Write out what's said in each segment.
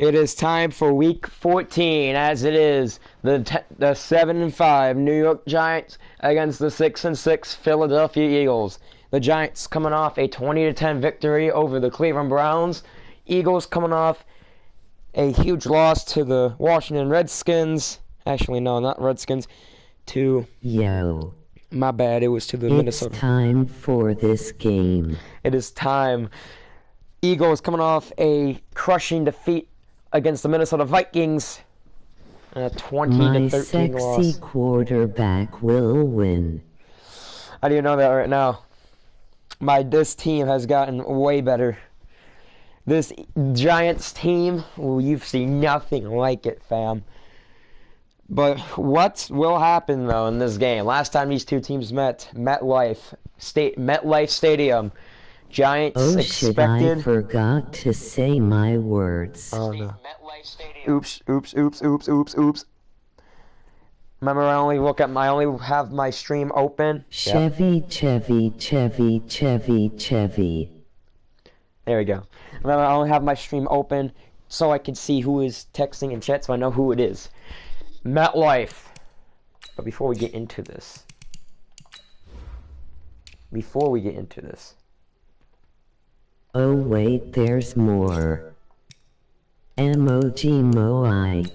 It is time for Week 14, as it is the 7-5 New York Giants against the 6-6 Philadelphia Eagles. The Giants coming off a 20-10 victory over the Cleveland Browns. Eagles coming off a huge loss to the Washington Redskins. Actually, no, not Redskins. My bad, it was to the Minnesota. It's time for this game. It is time. Eagles coming off a crushing defeat against the Minnesota Vikings. A 20-13 loss. My sexy quarterback will win. How do you know that right now? This team has gotten way better. This Giants team, well, you've seen nothing like it, fam. But what will happen, though, in this game? Last time these two teams met, MetLife Stadium. Giants expected... I forgot to say my words. Oh, no. Oops. Remember, I only have my stream open. Chevy. There we go. Remember, I only have my stream open so I can see who is texting in chat, so I know who it is. MetLife. But before we get into this. Oh wait, there's more. Emoji Moai.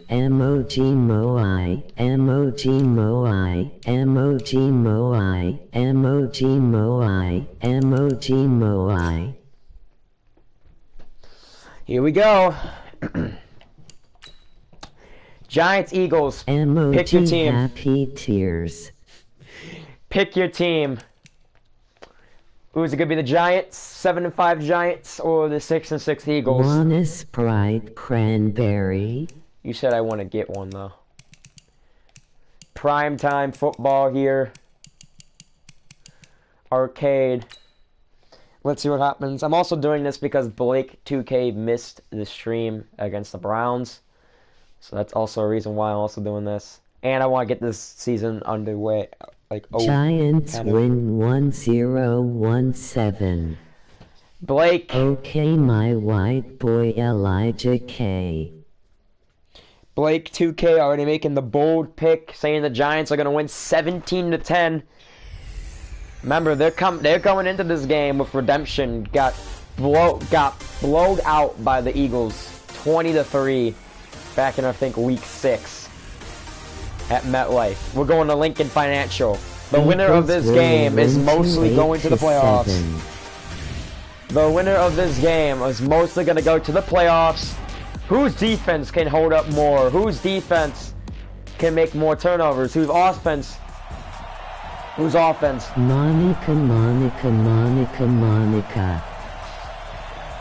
Here we go. Giants, Eagles. Emoji pick your team. Happy tears. Pick your team. Who's it gonna be? The Giants, 7-5 Giants, or the 6-6 Eagles? Want a Sprite cranberry? You said I want to get one though. Primetime football here. Arcade. Let's see what happens. I'm also doing this because Blake 2K missed the stream against the Browns. So that's also a reason why I'm also doing this. And I want to get this season underway. Giants win 1017. Blake. Okay, my white boy Elijah K. Blake 2K already making the bold pick, saying the Giants are going to win 17-10. Remember, they're going into this game with redemption. Got blowed out by the Eagles, 20-3, back in I think Week 6 at MetLife. We're going to Lincoln Financial. The winner of this game is mostly going to the playoffs. The winner of this game is mostly going to go to the playoffs. Whose defense can hold up more? Whose defense can make more turnovers? Whose offense? Monica.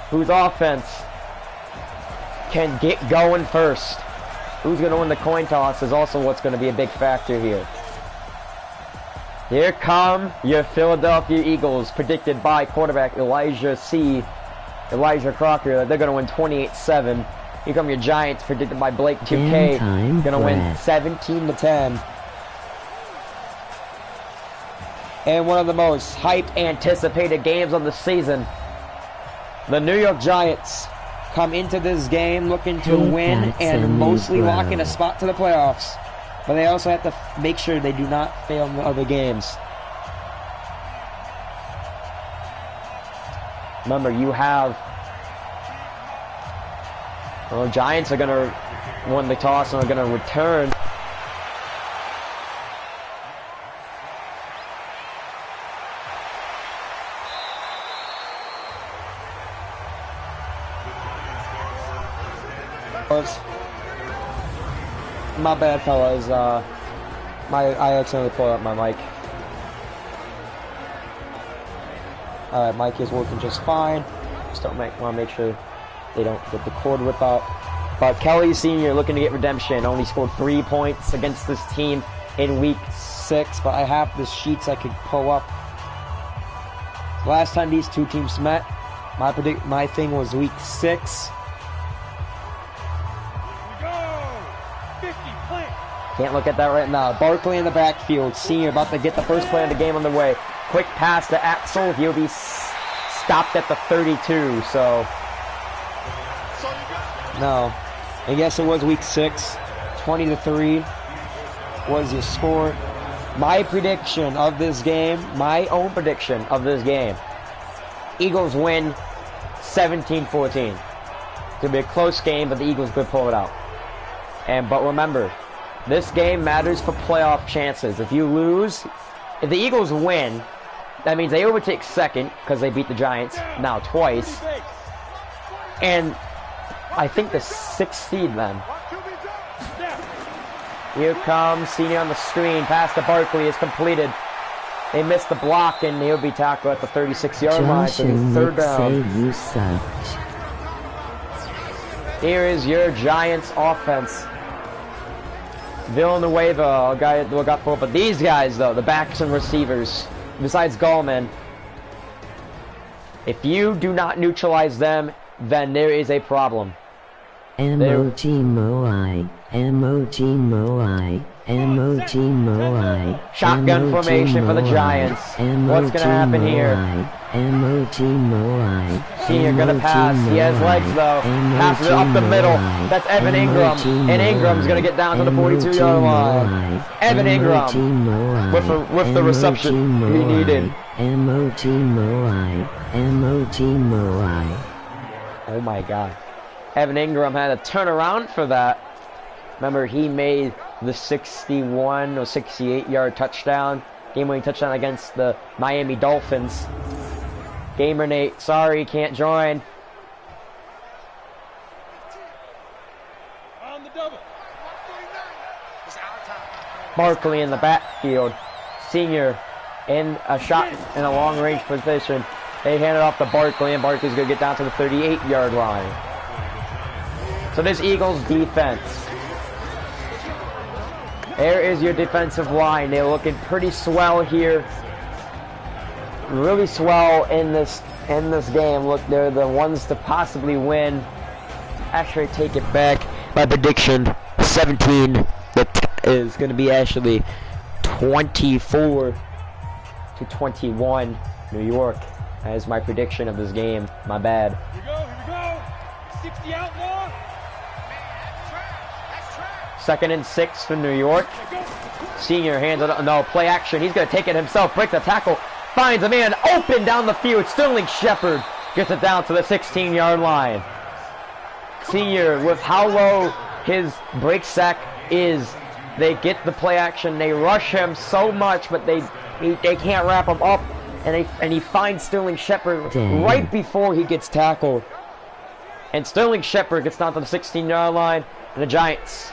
Whose offense can get going first? Who's going to win the coin toss is also what's going to be a big factor here. Here come your Philadelphia Eagles, predicted by quarterback Elijah Crocker, that they're going to win 28-7. Here come your Giants, predicted by Blake 2K, going to win 17-10. And one of the most hyped, anticipated games of the season. The New York Giants come into this game looking to win and mostly lock in a spot to the playoffs. But they also have to make sure they do not fail in the other games. Remember, you have... Well, Giants are going to win the toss and are going to return. My bad, fellas. I accidentally pulled up my mic. Alright, mic is working just fine. Just want to make sure they don't get the cord ripped out. But Kelly Sr. looking to get redemption. Only scored 3 points against this team in Week 6. But I have the sheets I could pull up. Last time these two teams met, my thing was Week 6. Can't look at that right now. Barkley in the backfield. Senior about to get the first play of the game on the way. Quick pass to Axel. He'll be stopped at the 32, so... No. I guess it was week 6. 20-3 was your score. My prediction of this game, my own prediction of this game, Eagles win 17-14. It's going to be a close game, but the Eagles could pull it out. But remember, this game matters for playoff chances. If you lose, if the Eagles win, that means they overtake second because they beat the Giants now twice. And I think the 6th seed then. Here comes Senior on the screen. Pass to Barkley is completed. They missed the block and he'll be tackled at the 36-yard line for the 3rd down. You suck. Here is your Giants offense. Villanueva, guy look up for, but these guys though, the backs and receivers, besides Gallman, if you do not neutralize them, then there is a problem. Emoji Moai, Emoji Moai, Emoji Moai. Shotgun formation for the Giants. What's gonna happen here? Emoji Moai. Senior gonna pass. He has legs though. Passes it up the middle. That's Evan Ingram. And Ingram's gonna get down to the 42-yard line. Evan Ingram with the reception he needed. Emoji Moai. Emoji Moai. Oh my god. Evan Ingram had to turn around for that. Remember, he made the 61 or 68-yard touchdown, game-winning touchdown against the Miami Dolphins. Gamer Nate, sorry, can't join. Barkley in the backfield. Senior in a shot in a long-range position. They hand it off to Barkley, and Barkley's going to get down to the 38-yard line. So this Eagles defense. There is your defensive line. They're looking pretty swell here. Really swell in this game. Look, they're the ones to possibly win. Actually, take it back. My prediction, 17. That is going to be actually 24-21. New York. That is my prediction of this game. My bad. Here we go. 60 outlaw. 2nd and 6 for New York. Senior hands it up. No, play action. He's going to take it himself. Breaks the tackle. Finds a man open down the field. Sterling Shepard gets it down to the 16-yard line. Senior, with how low his break sack is, they get the play action. They rush him so much, but they can't wrap him up. And he finds Sterling Shepard right before he gets tackled. And Sterling Shepard gets down to the 16-yard line. And the Giants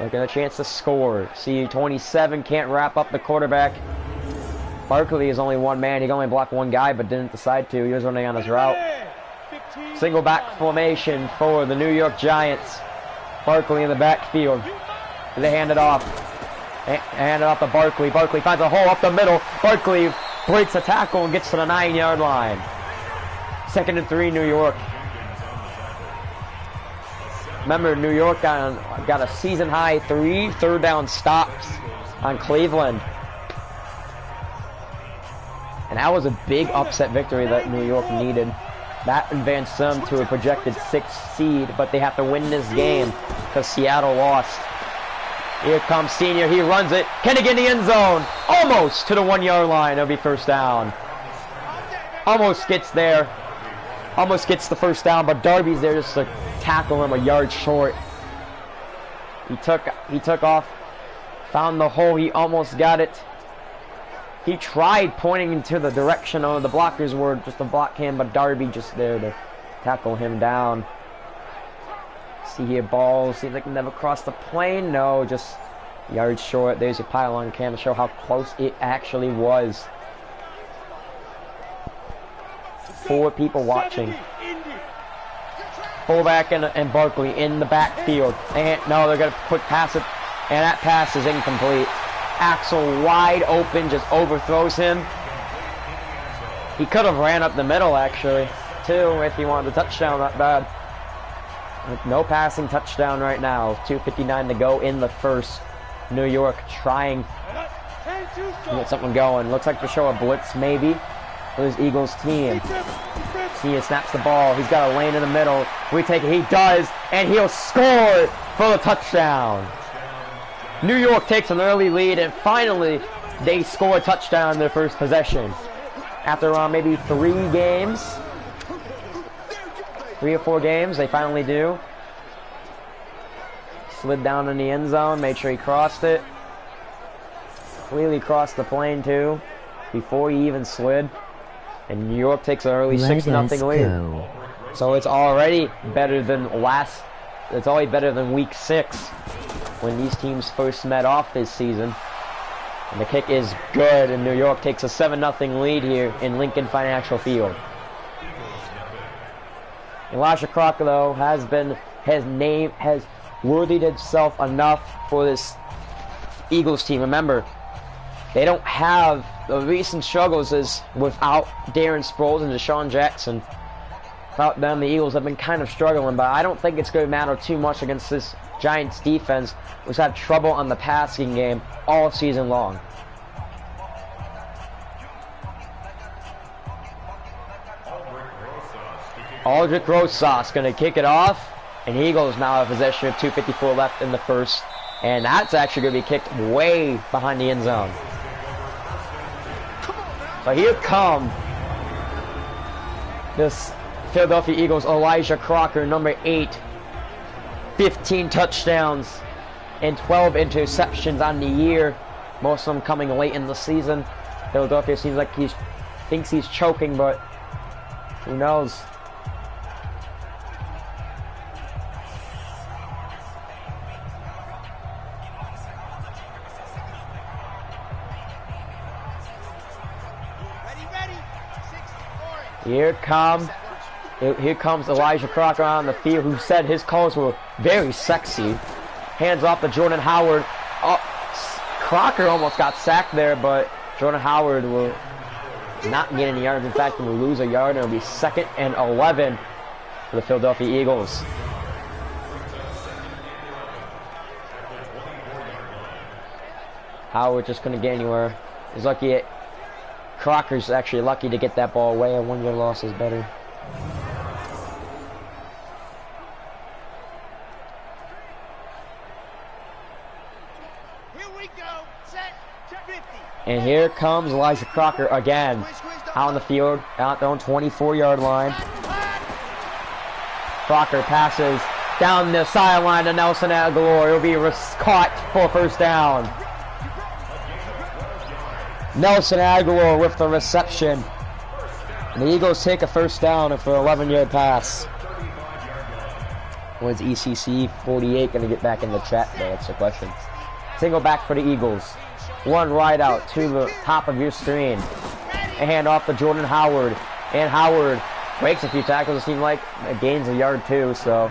looking at a chance to score. See, 27 can't wrap up the quarterback. Barkley is only one man. He can only block one guy, but didn't decide to. He was running on his route. Single back formation for the New York Giants. Barkley in the backfield. They hand it off. Hand it off to Barkley. Barkley finds a hole up the middle. Barkley breaks a tackle and gets to the 9-yard line. 2nd and 3, New York. Remember, New York got a season-high 3 third-down stops on Cleveland. And that was a big upset victory that New York needed. That advanced them to a projected 6th seed, but they have to win this game because Seattle lost. Here comes Senior. He runs it. Can he get in the end zone? Almost to the 1-yard line. It'll be 1st down. Almost gets there. Almost gets the 1st down, but Darby's there just to tackle him a yard short. He took off, found the hole. He almost got it. He tried pointing into the direction of the blockers were just to block him, but Darby just there to tackle him down. See here, ball. See if they can never cross the plane. No, just yards short. There's your pylon cam to show how close it actually was. 4 people watching. Fullback and Barkley in the backfield. And no, they're gonna quick pass it, and that pass is incomplete. Axel wide open, just overthrows him. He could have ran up the middle actually, too, if he wanted a touchdown. Not bad. No passing touchdown right now. 2:59 to go in the 1st. New York trying to get something going. Looks like to show a blitz maybe. for his Eagles team. He snaps the ball. He's got a lane in the middle. We take it. He does, and he'll score for the touchdown. New York takes an early lead, and finally, they score a touchdown in their first possession. After maybe 3 games, 3 or 4 games, they finally do. Slid down in the end zone, made sure he crossed it. Clearly crossed the plane too, before he even slid. And New York takes an early 6-0 lead. So it's already better than it's already better than week 6 when these teams first met off this season. And the kick is good, and New York takes a 7-0 lead here in Lincoln Financial Field. Elijah Crocker, though, has worthied himself enough for this Eagles team. Remember, they don't have the recent struggles is without Darren Sproles and Deshaun Jackson. Without them, the Eagles have been kind of struggling, but I don't think it's going to matter too much against this Giants defense, which had trouble on the passing game all season long. Aldrich Rosas going to kick it off, and Eagles now have possession of 2:54 left in the first, and that's actually going to be kicked way behind the end zone. So here come this Philadelphia Eagles Elijah Crocker, number 8. 15 touchdowns and 12 interceptions on the year. Most of them coming late in the season. Philadelphia seems like he thinks he's choking, but who knows? Here comes Elijah Crocker on the field, who said his calls were very sexy. Hands off to Jordan Howard. Oh, Crocker almost got sacked there, but Jordan Howard will not get any yards. In fact, he will lose a yard, and it will be 2nd and 11 for the Philadelphia Eagles. Howard just couldn't get anywhere. He's lucky. Crocker's actually lucky to get that ball away. A 1-yard loss is better. Here we go. Set. 50. And here comes Elijah Crocker again. Out on the field, out there on 24-yard line. Crocker passes down the sideline to Nelson Aguilar. It'll be caught for first down. Nelson Aguilar with the reception. And the Eagles take a first down for an 11-yard pass. When's ECC 48 going to get back in the chat, though? That's the question. Single back for the Eagles. One right out to the top of your screen. A hand off to Jordan Howard. And Howard breaks a few tackles. It seems like it gains a yard too. So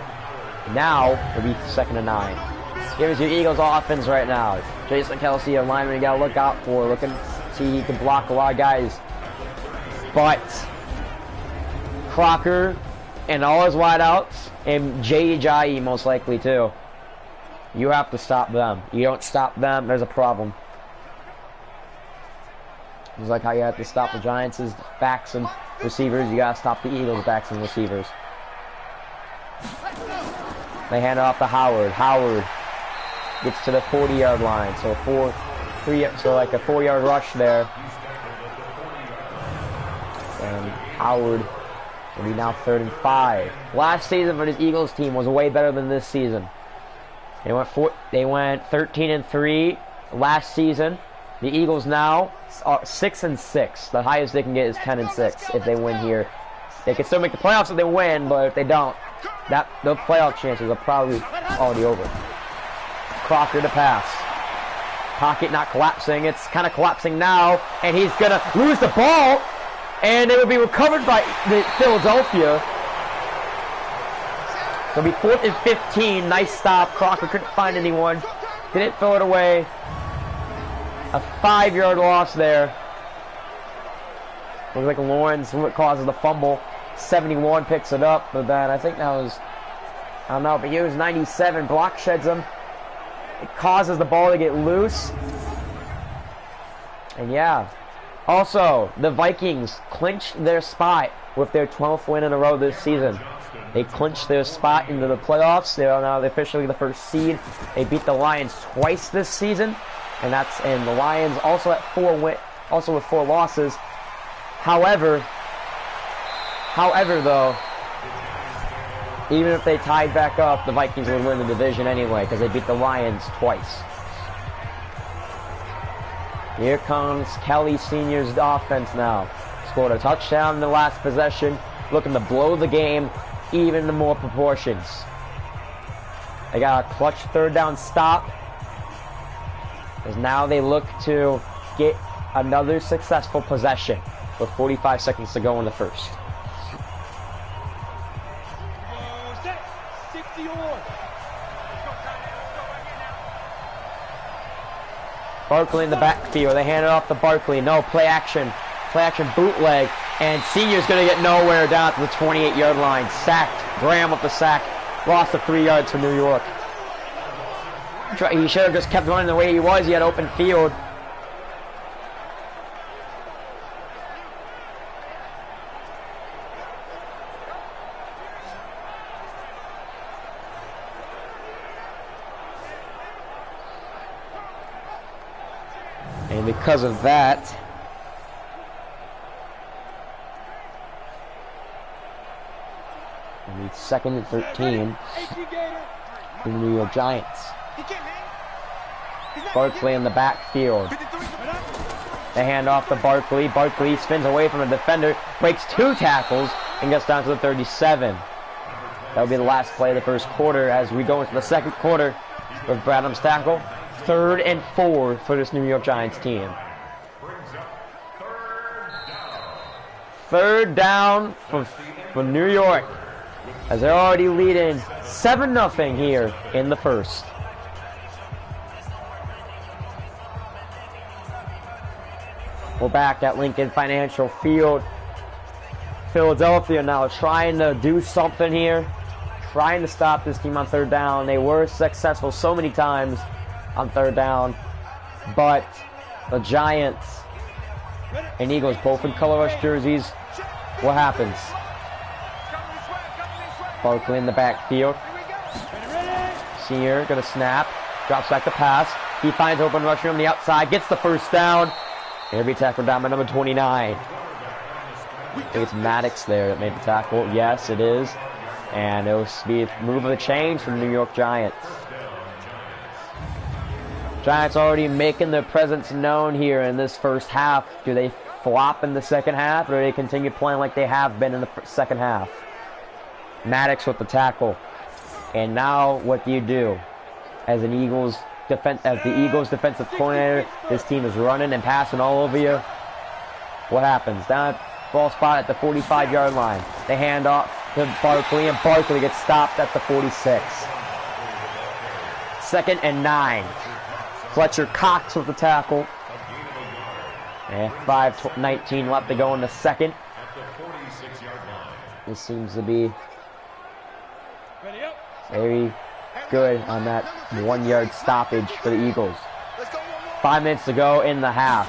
now it'll be 2nd and 9. Here's your Eagles offense right now. Jason Kelsey, a lineman you got to look out for. Looking, see he can block a lot of guys. But Crocker and all his wideouts, and Jay Ajayi most likely too. You have to stop them. You don't stop them, there's a problem. It's like how you have to stop the Giants' backs and receivers. You gotta stop the Eagles' backs and receivers. They hand it off to Howard. Howard gets to the 40-yard line. So like a 4-yard rush there. And Howard will be now 3rd and 5. Last season for this Eagles team was way better than this season. They went 13 and 3 last season. The Eagles now are 6 and 6. The highest they can get is 10 and 6 if they win here. They can still make the playoffs if they win, but if they don't, the playoff chances are probably already over. Crocker to pass. Pocket not collapsing. It's kind of collapsing now, and he's gonna lose the ball, and it will be recovered by the Philadelphia. It'll be 4th and 15. Nice stop. Crocker couldn't find anyone. Didn't throw it away. A 5-yard loss there. Looks like Lawrence causes the fumble. 71 picks it up, but then I think that was, I don't know, but he was 97. Block sheds him. It causes the ball to get loose. And yeah, Also, the Vikings clinched their spot with their 12th win in a row this season. They clinched their spot into the playoffs. They are now officially the first seed. They beat the Lions twice this season, and the Lions also at with 4 losses. However though, even if they tied back up, the Vikings would win the division anyway because they beat the Lions twice. Here comes Kelly Sr.'s offense now. Scored a touchdown in the last possession, looking to blow the game even in more proportions. They got a clutch 3rd down stop, as now they look to get another successful possession with 45 seconds to go in the first. Barkley in the backfield. They hand it off to Barkley. No, play action bootleg. And Senior's going to get nowhere down to the 28-yard line. Sacked. Graham with the sack. Lost to 3 yards for New York. He should have just kept running the way he was. He had open field. And because of that, we need 2nd and 13 for the New York Giants. Barkley in the backfield. They hand off to Barkley. Barkley spins away from the defender, breaks 2 tackles, and gets down to the 37. That will be the last play of the first quarter as we go into the second quarter with Bradham's tackle. 3rd and 4 for this New York Giants team. 3rd down for New York, as they're already leading 7-0 here in the first. We're back at Lincoln Financial Field. Philadelphia now trying to do something here, trying to stop this team on 3rd down. They were successful so many times on 3rd down, but the Giants and Eagles both in color rush jerseys. What happens? Barkley in the backfield. Senior gonna snap, drops back the pass. He finds open rusher on the outside, gets the 1st down. He'll be tackled down by number 29. I think it's Maddox there that made the tackle. Yes, it is. And it will be a move of the chains from the New York Giants. Giants already making their presence known here in this first half. Do they flop in the second half, or do they continue playing like they have been in the second half? Maddox with the tackle. And now what do you do? As the Eagles defensive coordinator, this team is running and passing all over you. What happens? Down at ball spot at the 45-yard line. They hand off to Barkley, and Barkley gets stopped at the 46. 2nd and 9. Fletcher Cox with the tackle. And 5:19 left to go in the second. This seems to be very good on that 1-yard stoppage for the Eagles. 5 minutes to go in the half.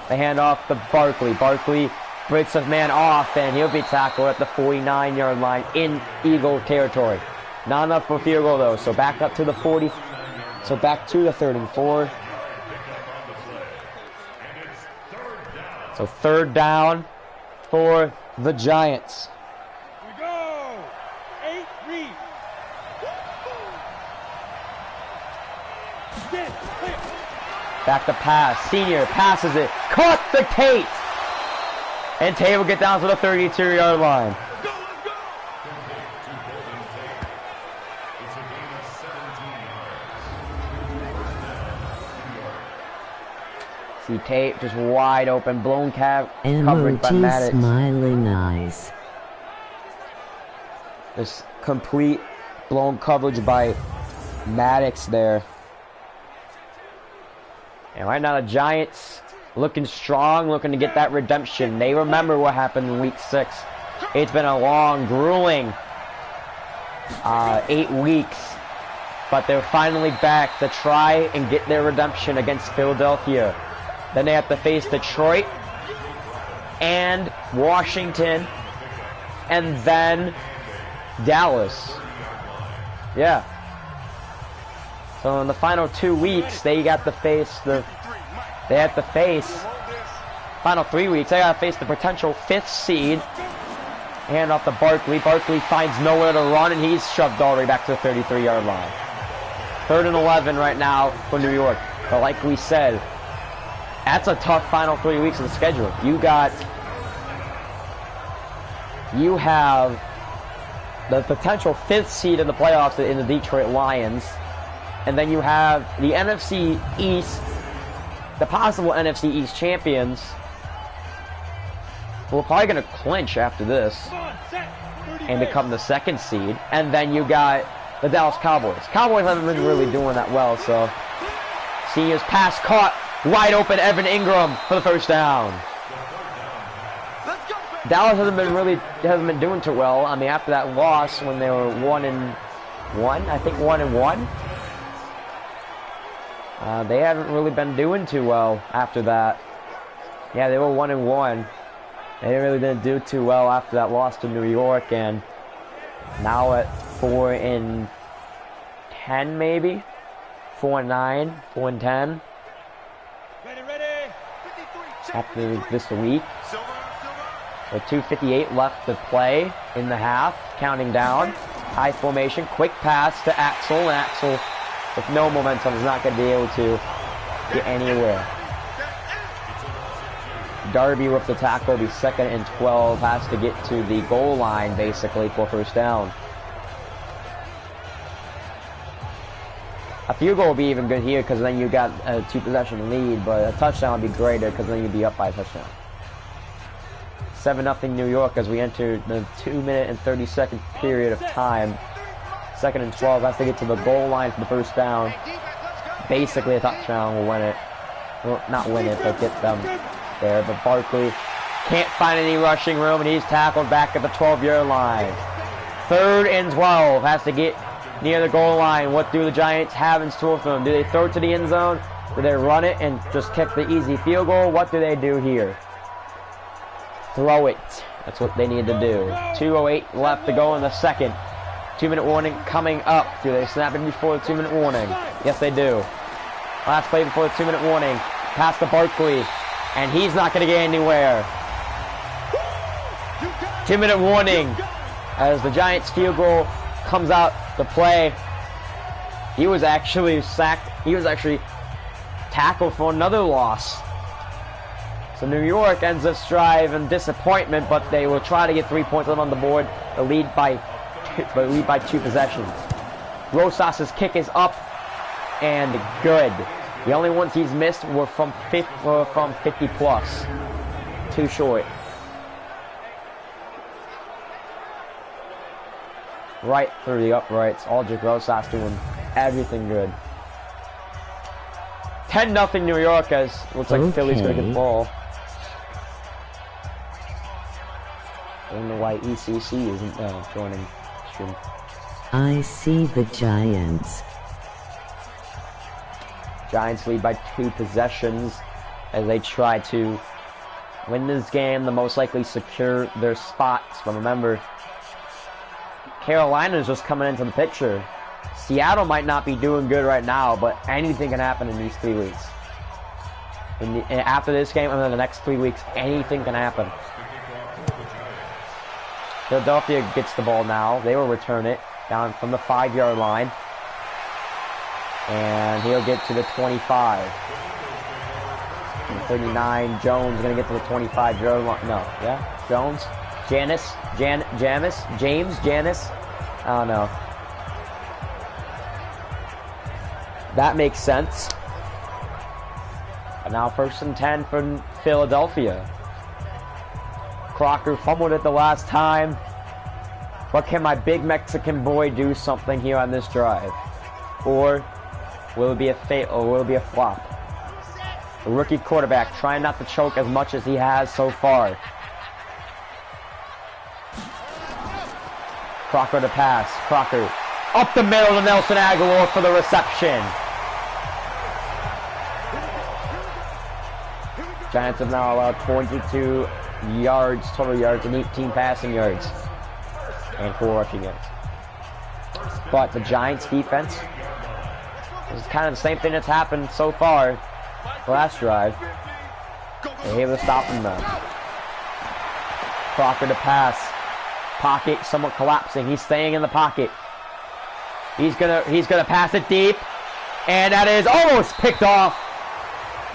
They hand off to Barkley. Barkley breaks a man off, and he'll be tackled at the 49-yard line in Eagle territory. Not enough for a field goal, though, so back up to the 40. So back to the 3rd and 4. So 3rd down for the Giants. Here we go. 8 read. Back to pass. Senior passes it. Caught the Tate. And Tate will get down to the 32-yard line. See Tate just wide open, blown coverage by Maddox. Smiling eyes. Just complete blown coverage by Maddox there. And right now the Giants looking strong, looking to get that redemption. They remember what happened in week 6. It's been a long, grueling 8 weeks. But they're finally back to try and get their redemption against Philadelphia. Then they have to face Detroit and Washington, and then Dallas. Yeah. So in the final 2 weeks, they got to face final 3 weeks, they got to face the potential 5th seed. Hand off to Barkley. Barkley finds nowhere to run, and he's shoved all the way back to the 33-yard line. 3rd and 11 right now for New York. But like we said, that's a tough final 3 weeks of the schedule. You have the potential 5th seed in the playoffs in the Detroit Lions. And then you have the NFC East, the possible NFC East champions. We're probably going to clinch after this and become the 2nd seed. And then you got the Dallas Cowboys. Cowboys haven't been really doing that well, so. Seniors pass caught. Wide open Evan Ingram for the 1st down. Dallas hasn't been doing too well. I mean, after that loss when they were 1-1, I think 1-1. They haven't really been doing too well after that. Yeah, they were 1-1. They really didn't do too well after that loss to New York, and now at 4-10 maybe, 4-9, 4-10. After this week, with 2:58 left to play in the half, counting down. High formation, quick pass to Axel, and Axel with no momentum is not going to be able to get anywhere. Darby with the tackle, be 2nd and 12, has to get to the goal line basically for 1st down. A field goal would be even good here because then you got a 2-possession lead, but a touchdown would be greater because then you'd be up by a touchdown. 7-0 New York as we enter the 2-minute and 30-second period of time. 2nd and 12, has to get to the goal line for the 1st down. Basically a touchdown will win it. Well, not win it, but get them there. But Barkley can't find any rushing room, and he's tackled back at the 12-yard line. 3rd and 12, has to get near the goal line. What do the Giants have in store for them? Do they throw it to the end zone? Do they run it and just kick the easy field goal? What do they do here? Throw it. That's what they need to do. 2:08 left to go in the 2nd. 2-minute warning coming up. Do they snap it before the 2-minute warning? Yes, they do. Last play before the 2-minute warning. Pass to Barkley, and he's not going to get anywhere. 2-minute warning as the Giants field goal comes out to play. He was actually sacked. He was actually tackled for another loss. So New York ends this drive in disappointment, but they will try to get 3 points on the board. The lead by 2 possessions. Rosas's kick is up and good. The only ones he's missed were from 50 plus. Too short. Right through the uprights. Aldrich Rosas doing everything good. 10-0 New York as looks like Philly's gonna get the ball. I don't know why ECC isn't joining stream. I see the Giants. Giants lead by 2 possessions as they try to win this game, the most likely secure their spots. But remember, Carolina is just coming into the picture. Seattle might not be doing good right now, but anything can happen in these 3 weeks. After this game and then the next 3 weeks, anything can happen. Philadelphia gets the ball now. They will return it down from the 5-yard line. And he'll get to the 25. And 39, Jones going to get to the 25-yard line. No, yeah? Jones? James? I don't know. That makes sense. But now 1st and 10 for Philadelphia. Crocker fumbled it the last time. But can my big Mexican boy do something here on this drive? Or will it be a flop? A rookie quarterback trying not to choke as much as he has so far. Crocker to pass. Crocker up the middle to Nelson Aguilar for the reception. Giants have now allowed 22 yards, total yards, and 18 passing yards, and 4 rushing yards. But the Giants' defense is kind of the same thing that's happened so far. The last drive, they're able to stop them though. Crocker to pass. Pocket somewhat collapsing. He's staying in the pocket. He's gonna pass it deep, and that is almost picked off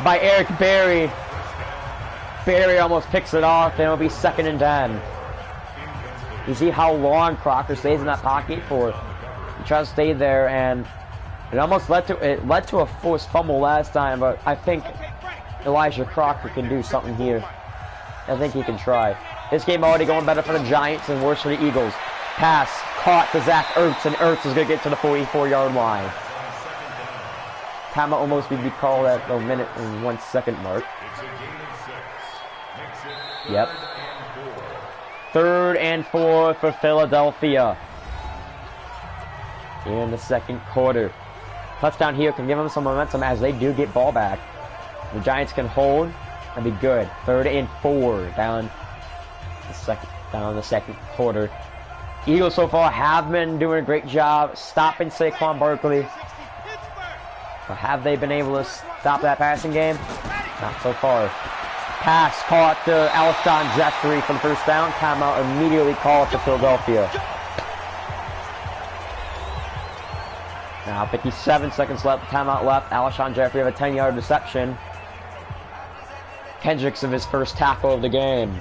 by Eric Berry. Berry almost picks it off, and it'll be 2nd and 10. You see how long Crocker stays in that pocket for? He tries to stay there, and it almost led to a forced fumble last time. But I think Elijah Crocker can do something here. I think he can try. This game already going better for the Giants and worse for the Eagles. Pass caught to Zach Ertz, and Ertz is going to get to the 44-yard line. Timeout almost would be called at the minute and 1 second mark. Yep. 3rd and 4 for Philadelphia. In the 2nd quarter. Touchdown here can give them some momentum as they do get ball back. The Giants can hold and be good. 3rd and 4 down the second quarter. Eagles so far have been doing a great job stopping Saquon Barkley. But have they been able to stop that passing game? Not so far. Pass caught to Alshon Jeffrey for the first down. Timeout immediately called to Philadelphia. Now 57 seconds left. Timeout left. Alshon Jeffrey have a 10-yard reception. Kendricks of his first tackle of the game.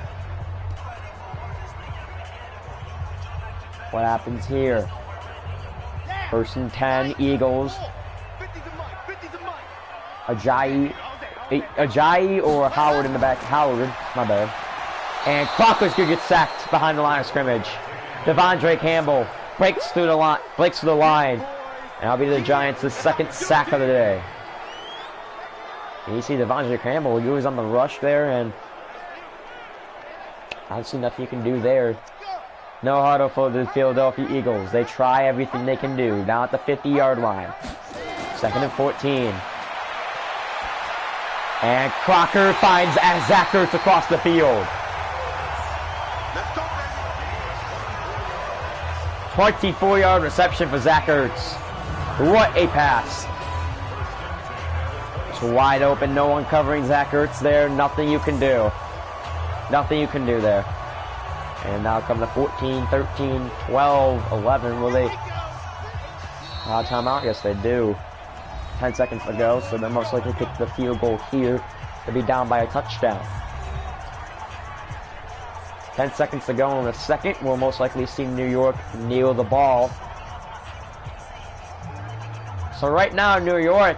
What happens here? 1st and 10, Eagles. Ajayi or Howard in the back. Howard, my bad. And Crocker's gonna get sacked behind the line of scrimmage. Devondre Campbell breaks through the line. And that'll be the Giants' 2nd sack of the day. And you see Devondre Campbell, he was on the rush there, and I don't see nothing you can do there. No huddle for the Philadelphia Eagles. They try everything they can do. Down at the 50-yard line. 2nd and 14. And Crocker finds Zach Ertz across the field. 24-yard reception for Zach Ertz. What a pass. It's wide open. No one covering Zach Ertz there. Nothing you can do. Nothing you can do there. And now come to 14, 13, 12, 11. Will they timeout? Yes, they do. 10 seconds to go, so they'll most likely kick the field goal here to be down by a touchdown. 10 seconds to go in the second. We'll most likely see New York kneel the ball. So right now, New York,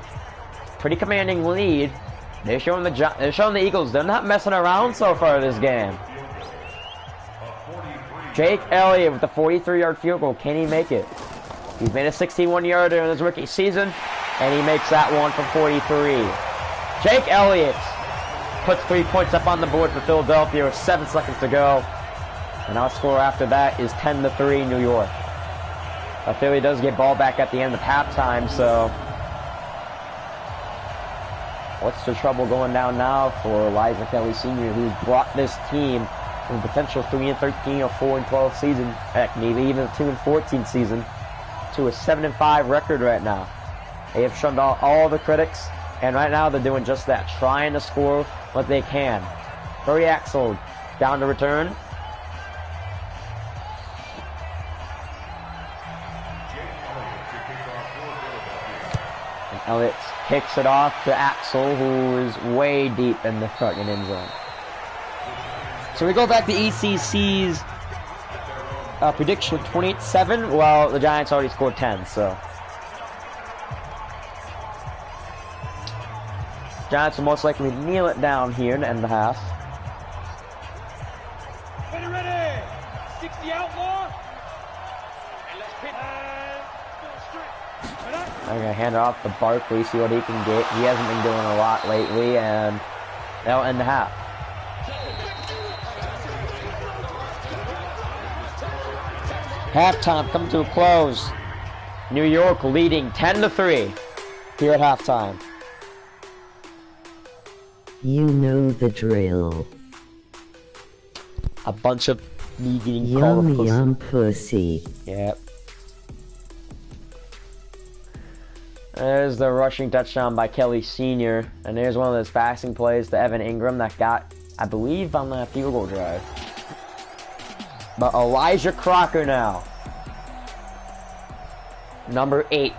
pretty commanding lead. They're showing the Eagles they're not messing around so far this game. Jake Elliott with the 43-yard field goal. Can he make it? He's made a 61-yarder in his rookie season, and he makes that one from 43. Jake Elliott puts 3 points up on the board for Philadelphia with 7 seconds to go. And our score after that is 10-3 New York. Philly does get ball back at the end of halftime, so what's the trouble going down now for Elijah Kelly Sr., who's brought this team from a potential 3-13 or 4-12 season, heck, maybe even a 2-14 season, to a 7-5 record right now. They have shunned all the critics, and right now they're doing just that, trying to score what they can. Curry Axel down to return. And Elliott kicks it off to Axel, who is way deep in the fucking end zone. So we go back to ECC's prediction 28-7. Well, the Giants already scored 10, so Giants will most likely kneel it down here to end the half. Ready. 60 outlaw. And let's hit. I'm gonna hand it off to Barkley, see what he can get. He hasn't been doing a lot lately, and that'll end the half. Halftime coming to a close. New York leading 10-3 here at halftime. You know the drill. A bunch of me getting Yum called a pussy. yum pussy. Yep. There's the rushing touchdown by Kelly Sr. And there's one of those passing plays to Evan Ingram that got, I believe, on that field goal drive. But Elijah Crocker now. Number 8.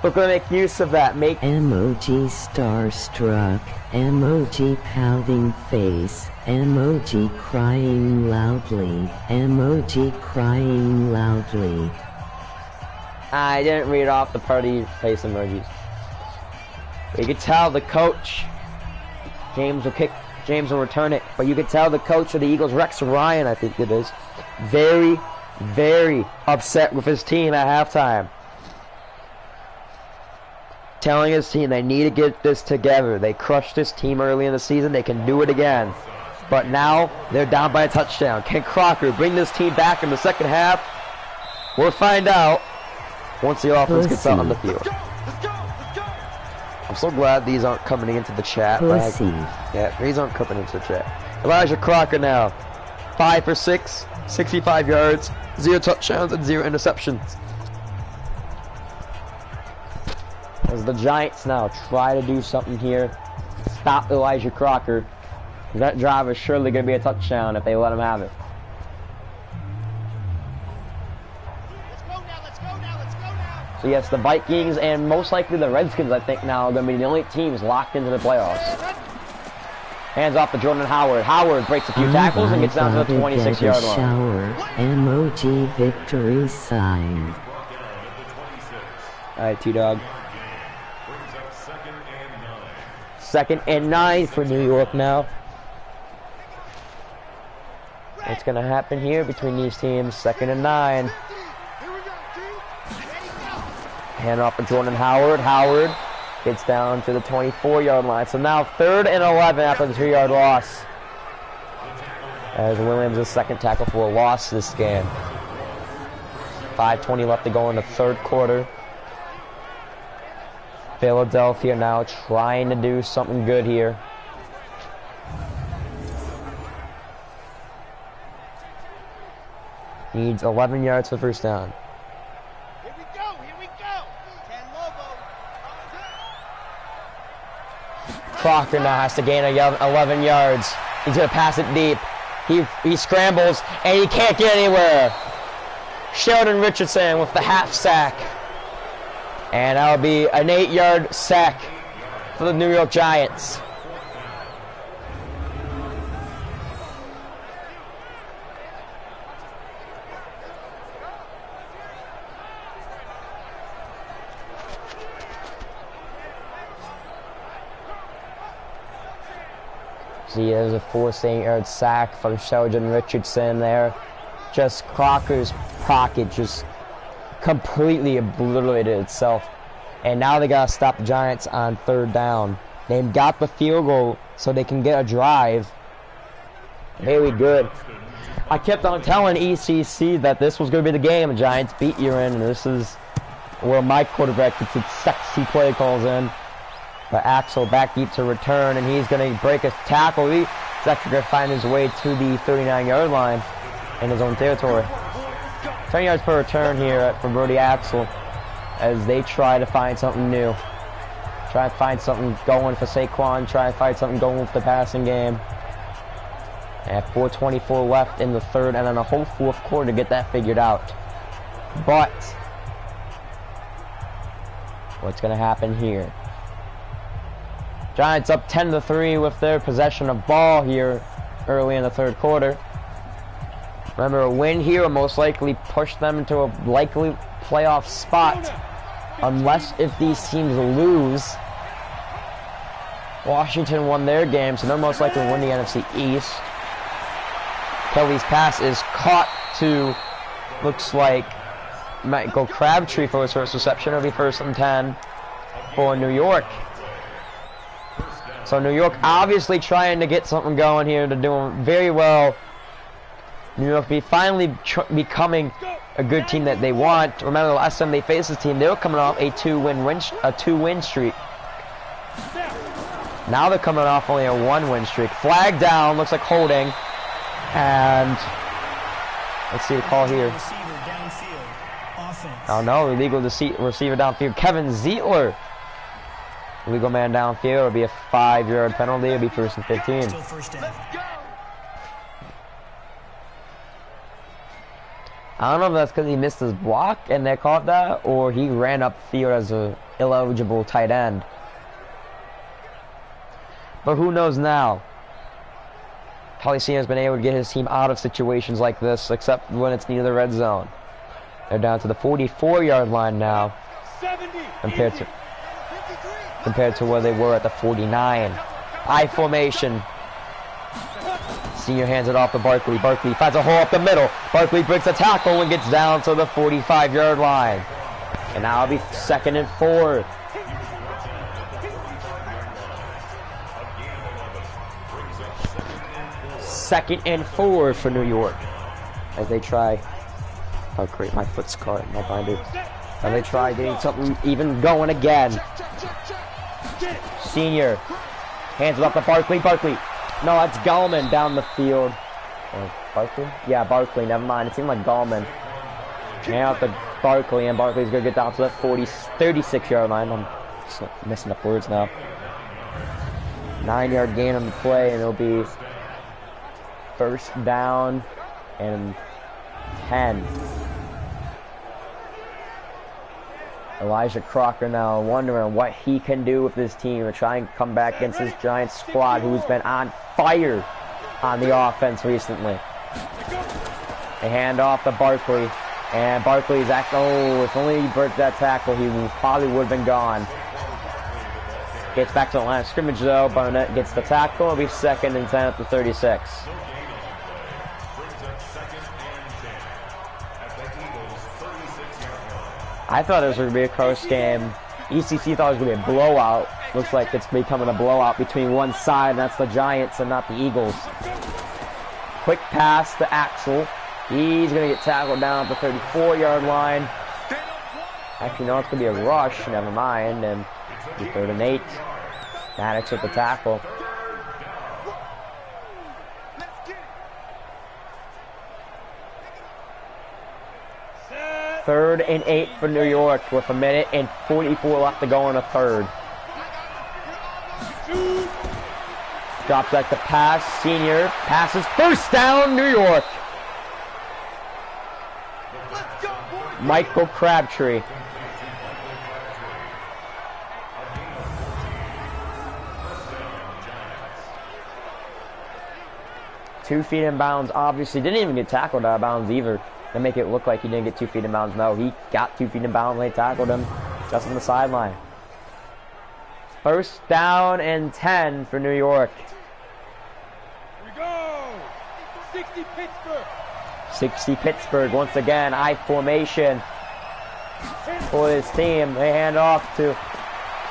We're going to make use of that. Emoji starstruck. Emoji pouting face. Emoji crying loudly. Emoji crying loudly. I didn't read off the party face emojis. But you could tell the coach, James will return it. But you could tell the coach of the Eagles, Rex Ryan, I think it is, very, very upset with his team at halftime. Telling his team they need to get this together. They crushed this team early in the season. They can do it again. But now they're down by a touchdown. Can Crocker bring this team back in the second half? We'll find out once the offense gets out on the field. I'm so glad these aren't coming into the chat. Yeah, these aren't coming into the chat. Elijah Crocker now. 5 for 6, 65 yards, 0 touchdowns, and 0 interceptions. As the Giants now try to do something here. Stop Elijah Crocker. That drive is surely going to be a touchdown if they let him have it. So yes, the Vikings and most likely the Redskins, I think, now are going to be the only teams locked into the playoffs. Hands off to Jordan Howard. Howard breaks a few tackles and gets down to the 26-yard line. Shower. Emoji victory sign. Alright, T-Dog. 2nd and 9 for New York now. What's going to happen here between these teams? 2nd and 9. Hand off to Jordan Howard. Howard gets down to the 24-yard line. So now 3rd and 11 after the 2-yard loss. As Williams' second tackle for a loss this game. 5:20 left to go in the 3rd quarter. Philadelphia now trying to do something good here. Needs 11 yards for first down. Here we go, here we go. 10 Lobo. Crocker now has to gain 11 yards. He's going to pass it deep. He scrambles, and he can't get anywhere. Sheldon Richardson with the half sack. And that'll be an 8-yard sack for the New York Giants. See, there's a 8-yard sack from Sheldon Richardson there. Just Crocker's pocket just completely obliterated itself. And now they got to stop the Giants on 3rd down. They got the field goal so they can get a drive. Very good. I kept on telling ECC that this was going to be the game. The Giants beat you in, and this is where my quarterback gets its sexy play calls in. But Axel back deep to return, and he's going to break a tackle. He's actually going to find his way to the 39-yard line in his own territory. 10 yards per return here for Brody Axel as they try to find something new. Try to find something going for Saquon. Try to find something going with the passing game. And 4:24 left in the 3rd, and then a whole 4th quarter to get that figured out. But what's going to happen here? Giants up 10-3 with their possession of ball here early in the 3rd quarter. Remember, a win here will most likely push them into a likely playoff spot, unless if these teams lose. Washington won their game, so they'll most likely win the NFC East. Kelly's pass is caught to, looks like, Michael Crabtree for his first reception. It'll be 1st and 10 for New York. So New York obviously trying to get something going here. They're doing very well. New York finally becoming a good team that they want. Remember the last time they faced this team, they were coming off a two-win streak. Now they're coming off only a 1-win streak. Flag down, looks like holding. And let's see the call here. Receiver downfield. Offense. Oh no, illegal receiver downfield. Kevin Zietler. Illegal man downfield. It'll be a 5-yard penalty. It'll be 1st and 15. Still first down. I don't know if that's because he missed his block and they caught that, or he ran up field as a ineligible tight end. But who knows now? Policino's been able to get his team out of situations like this, except when it's near the red zone. They're down to the 44-yard line now, compared to where they were at the 49. I formation. Senior hands it off to Barkley. Barkley finds a hole up the middle. Barkley breaks a tackle and gets down to the 45-yard line. And now it'll be 2nd and 4. Second and 4 for New York. As they try. Oh great, my foot's caught in my binder. And they try getting something even going again. Senior hands it up to Barkley. Barkley. No, that's Gallman down the field. Barkley? Yeah, Barkley. Never mind. It seemed like Gallman. Hand out to Barkley, and Barkley's going to get down to that 36-yard line. I'm just messing up words now. 9-yard gain on the play, and it'll be 1st down and 10. Elijah Crocker now wondering what he can do with this team to try and come back against this Giants squad who's been on fire on the offense recently. They hand off to Barkley, and Barkley's if only he broke that tackle, he probably would have been gone. Gets back to the line of scrimmage though. Barnett gets the tackle. It'll be 2nd and 10 at the 36. I thought it was going to be a close game. ECC thought it was going to be a blowout. Looks like it's becoming a blowout between one side, and that's the Giants and not the Eagles. Quick pass to Axel. He's going to get tackled down at the 34-yard line. Actually, no, it's going to be a rush. Never mind. And 3rd and 8. Maddox with the tackle. Third and 8 for New York with 1:44 left to go in the 3rd. Drop back to pass. Senior passes. 1st down, New York. Michael Crabtree. Two feet in bounds. Obviously, didn't even get tackled out of bounds either. To make it look like he didn't get 2 feet in bounds. No, he got 2 feet in bounds. They tackled him just on the sideline. 1st down and 10 for New York. Here we go. 60 Pittsburgh. 60 Pittsburgh once again. I formation for this team. They hand off to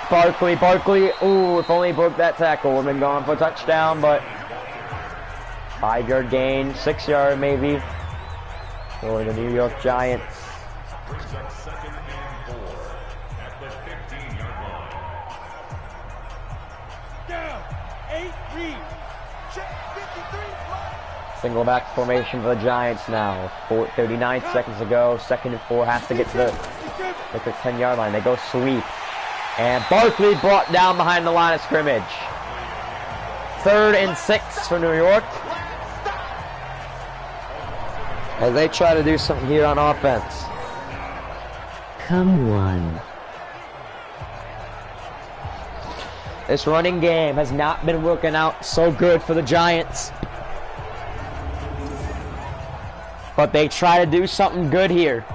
Barkley. Barkley. Ooh, if only he broke that tackle, would have been gone for a touchdown. But 5-yard gain, 6-yard maybe. For the New York Giants. Single back formation for the Giants now. 39 seconds to go. 2nd and 4 has to get to the 10-yard line. They go sweep. And Barkley brought down behind the line of scrimmage. 3rd and 6 for New York. As they try to do something here on offense. Come on. This running game has not been working out so good for the Giants. But they try to do something good here.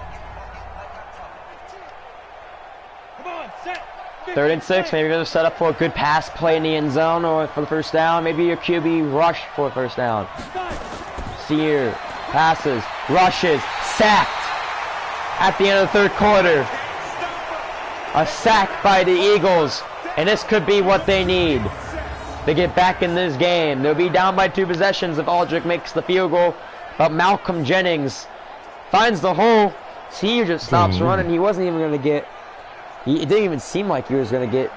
3rd and 6, maybe they're set up for a good pass play in the end zone or for the 1st down. Maybe your QB rush for a 1st down. Sear passes, rushes, sacked at the end of the 3rd quarter. A sack by the Eagles, and this could be what they need to get back in this game. They'll be down by 2 possessions if Aldrich makes the field goal, but Malcolm Jennings finds the hole. Sear just stops running. He wasn't even going to get, it didn't even seem like he was going to get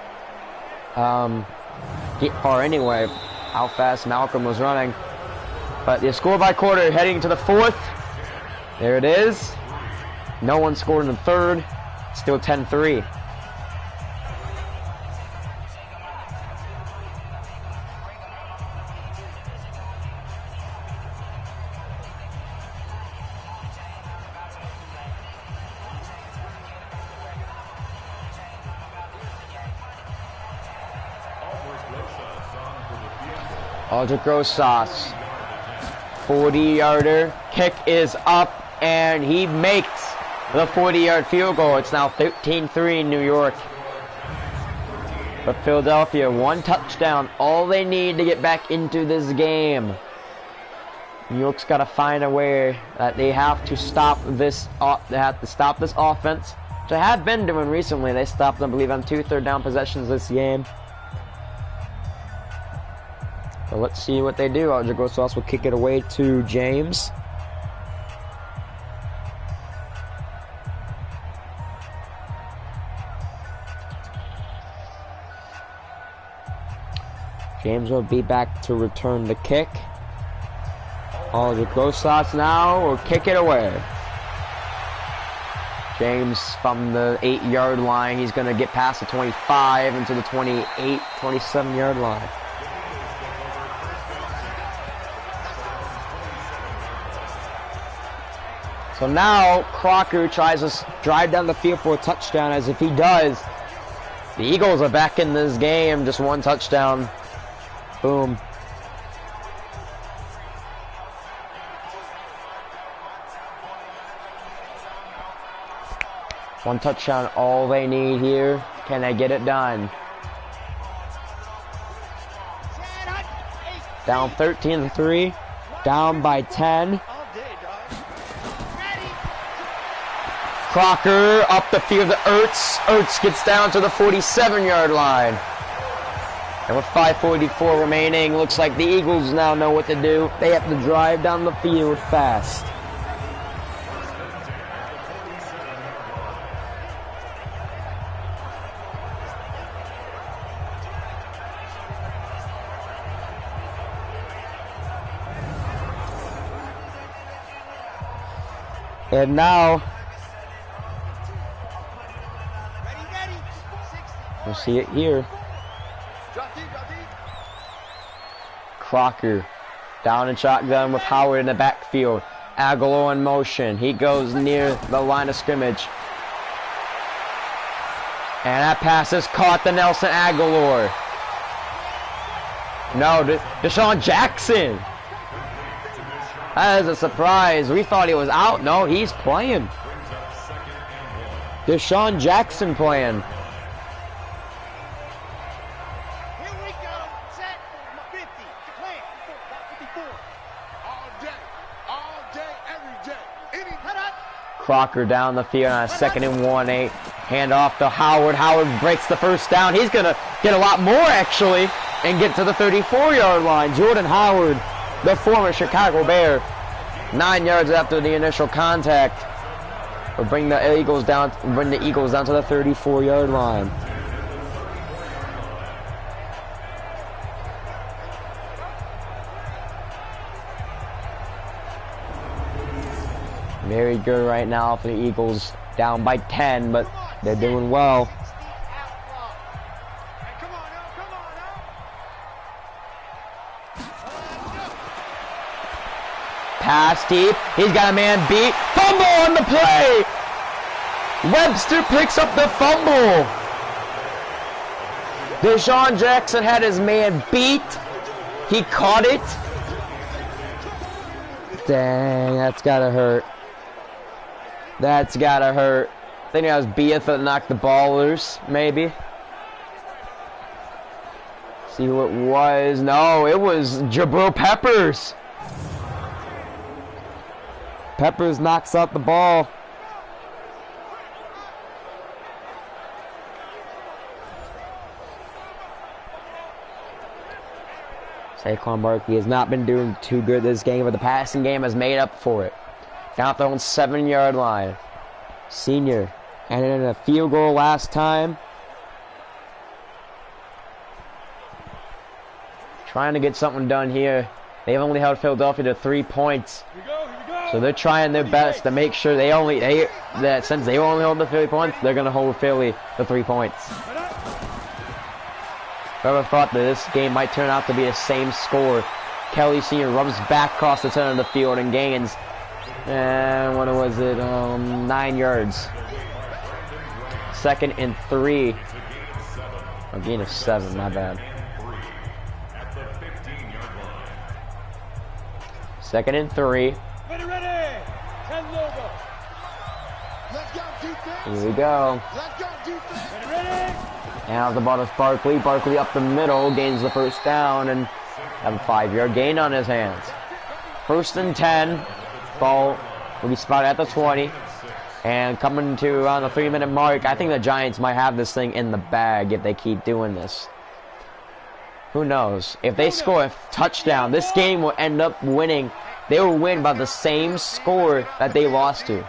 far anyway, how fast Malcolm was running. But the score by quarter heading to the fourth. There it is. No one scored in the third. Still 10-3. Aldrich Rosas, 40-yarder, kick is up, and he makes the 40-yard field goal. It's now 13-3 New York. But Philadelphia, one touchdown, all they need to get back into this game. New York's got to find a way that they have to stop this. They have to stop this offense, which they have been doing recently. They stopped them, I believe, on 2 third-down possessions this game. So let's see what they do. Aldrich Rosas will kick it away to James. James will be back to return the kick. Aldrich Rosas now will kick it away. James from the 8-yard line. He's going to get past the 25 into the 28, 27-yard line. So now Crocker tries to drive down the field for a touchdown. As if he does, the Eagles are back in this game. Just one touchdown. Boom. One touchdown, all they need here. Can they get it done? Down 13-3. Down by 10. Crocker up the field to Ertz. Ertz gets down to the 47-yard line. And with 5:44 remaining, looks like the Eagles now know what to do. They have to drive down the field fast. And now we'll see it here. Crocker down in shotgun with Howard in the backfield. Aguilar in motion. He goes near the line of scrimmage. And that pass is caught to Nelson Aguilar. No, Deshaun Jackson. That is a surprise. We thought he was out. No, he's playing. Deshaun Jackson playing. Crocker down the field on a 2nd and 1, 8. Hand off to Howard. Howard breaks the first down. He's going to get a lot more, actually, and get to the 34-yard line. Jordan Howard, the former Chicago Bear, 9 yards after the initial contact, will bring the Eagles down to the 34-yard line. Very good right now for the Eagles, down by 10, but they're doing well. Pass deep, he's got a man beat, fumble on the play! Webster picks up the fumble. Deshaun Jackson had his man beat, he caught it. Dang, that's gotta hurt. That's gotta hurt. I think that was Beath that knocked the ball loose, maybe. See who it was. No, it was Jabril Peppers. Peppers knocks out the ball. Saquon Barkley has not been doing too good this game, but the passing game has made up for it. Down at their own 7-yard line. Senior. And in a field goal last time. Trying to get something done here. They've only held Philadelphia to 3 points. So they're trying their best to make sure that since they only hold the 3 points, they're gonna hold Philly to 3 points. Whoever thought that this game might turn out to be the same score? Kelly Sr. rubs back across the center of the field and gains, what was it, 9 yards. 2nd and 3. A gain of 7, my bad. 2nd and 3. Here we go. Now the ball is Barkley. Barkley up the middle, gains the first down, and have a 5-yard gain on his hands. 1st and 10. Ball will be spotted at the 20. And coming to around the 3-minute mark, I think the Giants might have this thing in the bag if they keep doing this. Who knows? If they score a touchdown, this game will end up winning. They will win by the same score that they lost to.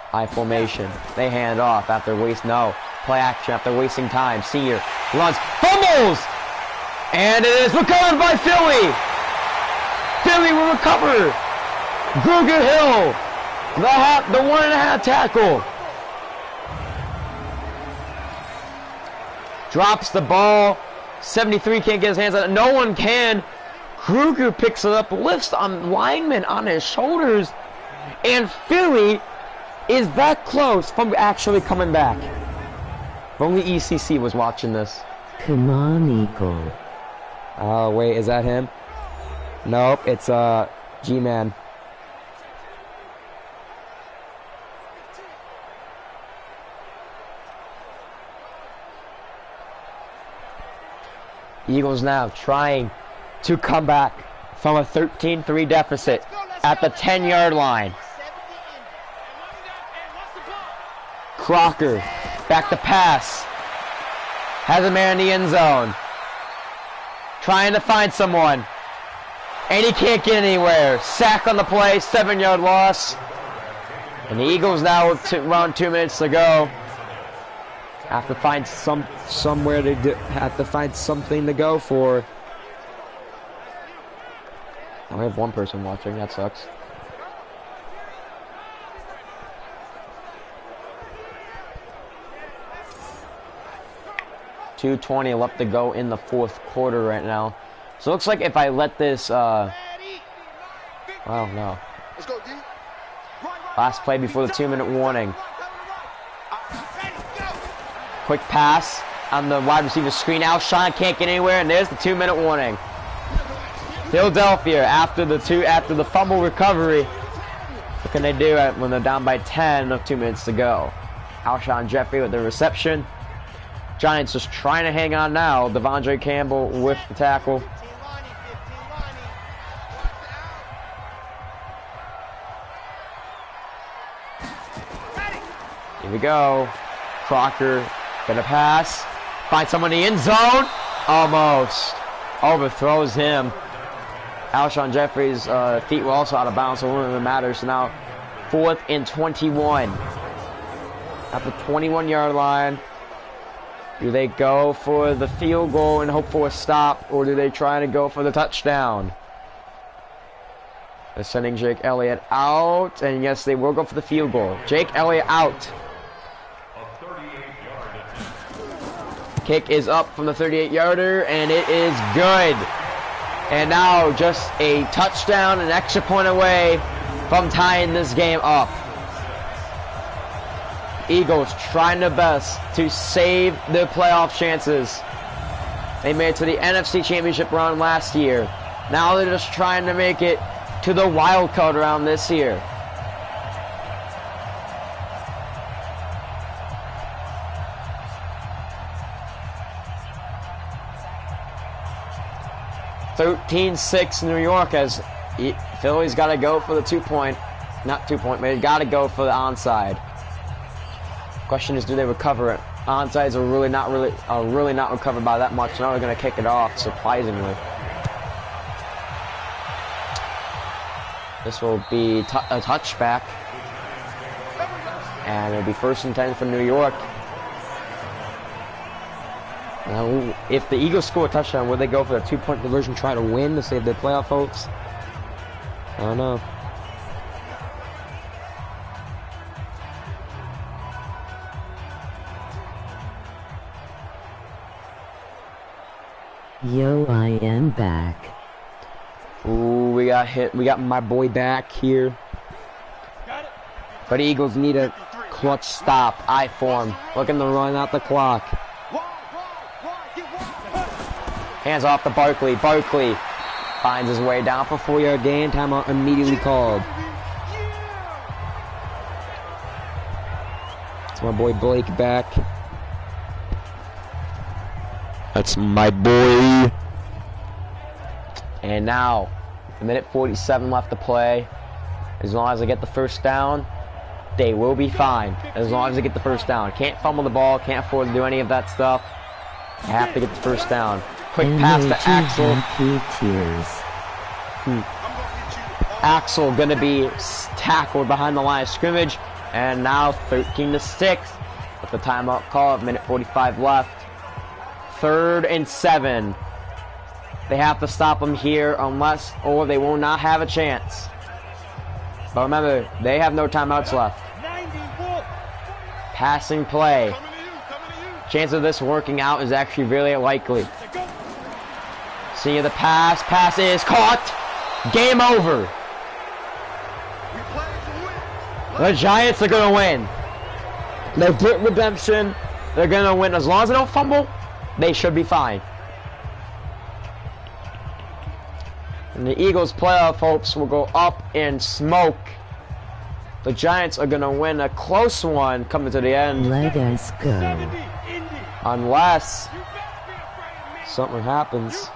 High formation. They hand off after play action after wasting time. Senior runs, fumbles! And it is recovered by Philly! Philly will recover! Gruger Hill! The 1.5 tackle. Drops the ball. 73 can't get his hands on it. No one can. Kruger picks it up, lifts on lineman on his shoulders, and Philly is that close from actually coming back. If only ECC was watching this. Come on, Eagle. Oh, wait, is that him? Nope, it's G-Man. Eagles now trying to come back from a 13-3 deficit at the 10-yard line. Crocker, back to pass. Has a man in the end zone. Trying to find someone. And he can't get anywhere. Sack on the play, 7-yard loss. And the Eagles now with around 2 minutes to go. Have to find somewhere to have to find something to go for. I only have one person watching. That sucks. .220 left to go in the 4th quarter right now. So it looks like if I let this, well, no. Last play before the 2-minute warning. Quick pass on the wide receiver screen. Alshon can't get anywhere, and there's the 2-minute warning. Philadelphia after the fumble recovery. What can they do when they're down by 10 with 2 minutes to go? Alshon Jeffrey with the reception. Giants just trying to hang on now. Devondre Campbell with the tackle. Here we go. Crocker gonna pass. Find someone in the end zone. Almost. Overthrows him. Alshon Jeffrey's feet were also out of bounds, so it wouldn't even matter. So now 4th and 21. At the 21-yard line. Do they go for the field goal and hope for a stop, or do they try to go for the touchdown? They're sending Jake Elliott out, and yes, they will go for the field goal. Jake Elliott out. Kick is up from the 38-yarder, and it is good. And now just a touchdown, an extra point away from tying this game up. Eagles trying their best to save their playoff chances. They made it to the NFC Championship round last year. Now they're just trying to make it to the wild card round this year. (13-6) New York, as Philly's got to go for the 2-point, not 2-point, but they got to go for the onside. Question is, do they recover it? Onsides are really not recovered by that much. Now they're going to kick it off, surprisingly. This will be a touchback, and it'll be 1st and 10 for New York. Now, if the Eagles score a touchdown, will they go for a 2-point conversion, try to win to save their playoff hopes? I don't know. Yo, I am back. Ooh, we got hit. We got my boy back here. But the Eagles need a clutch stop. I form. Looking to run out the clock. Hands off to Barkley. Barkley finds his way down for 4-yard gain. Timeout immediately called. It's my boy Blake back. That's my boy. And now, a minute 47 left to play. As long as they get the first down, they will be fine. As long as they get the first down. Can't fumble the ball, can't afford to do any of that stuff. Have to get the first down. Quick pass to Axel. Axel gonna be tackled behind the line of scrimmage. And now 13-6 with the timeout call at minute 45 left. 3rd and 7. They have to stop them here or they will not have a chance. But remember, they have no timeouts left. Passing play. Chance of this working out is actually really likely. See the pass. Pass is caught. Game over. The Giants are going to win. They get redemption. They're going to win. As long as they don't fumble, they should be fine. And the Eagles' playoff hopes will go up in smoke. The Giants are going to win a close one coming to the end. Let us go. Unless something happens.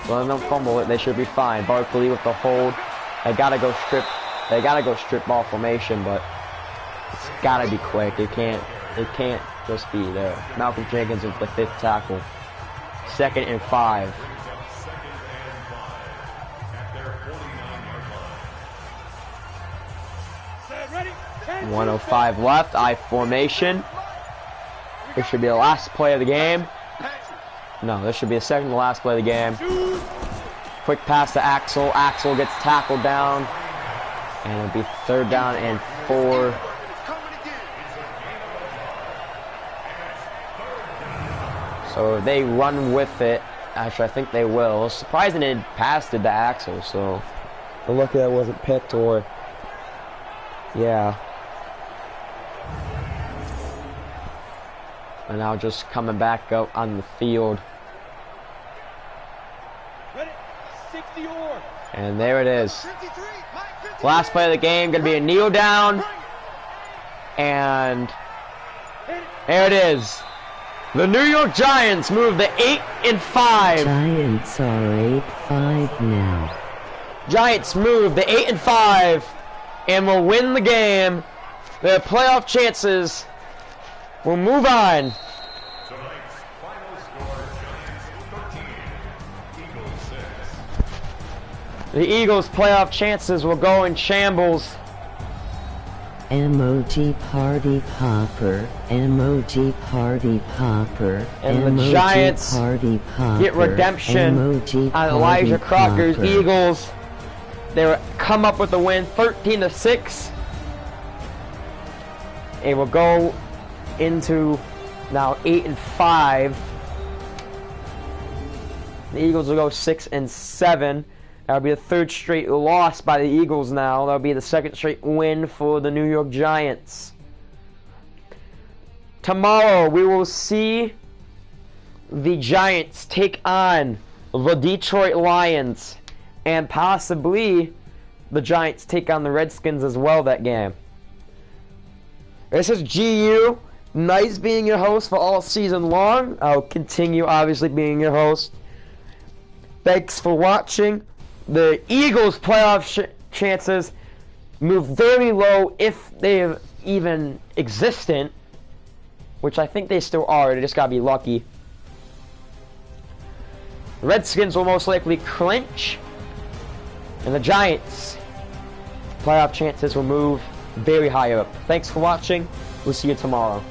As long as they don't fumble it, they should be fine. Barkley with the hold. They gotta go strip ball formation, but it's gotta be quick. It can't just be there. Malcolm Jenkins with the 5th tackle. 2nd and 5. Ready? 1:05 left. I formation. This should be the last play of the game. No, this should be the second to last play of the game. Quick pass to Axel. Axel gets tackled down. And it'll be 3rd down and 4. So they run with it. Actually, I think they will. Surprising they passed it to Axel, so we're lucky that wasn't picked or... Yeah. And now just coming back up on the field. And there it is. Last play of the game, gonna be a kneel down. And there it is. The New York Giants move to 8-5. Giants are 8-5 now. Giants move to 8-5 and will win the game. Their playoff chances will move on. The Eagles' playoff chances will go in shambles. Emoji party popper. Emoji party popper. And the emoji Giants party popper. Get redemption emoji on Elijah Crocker's popper. Eagles. They will come up with the win, 13-6. It will go into now 8-5. The Eagles will go 6-7. That'll be the 3rd straight loss by the Eagles now. That'll be the 2nd straight win for the New York Giants. Tomorrow we will see the Giants take on the Detroit Lions. And possibly the Giants take on the Redskins as well that game. This is GU. Nice being your host for all season long. I'll continue obviously being your host. Thanks for watching. The Eagles' playoff chances move very low if they're even existent, which I think they still are. They just gotta be lucky. Redskins will most likely clinch, and the Giants' playoff chances will move very high up. Thanks for watching. We'll see you tomorrow.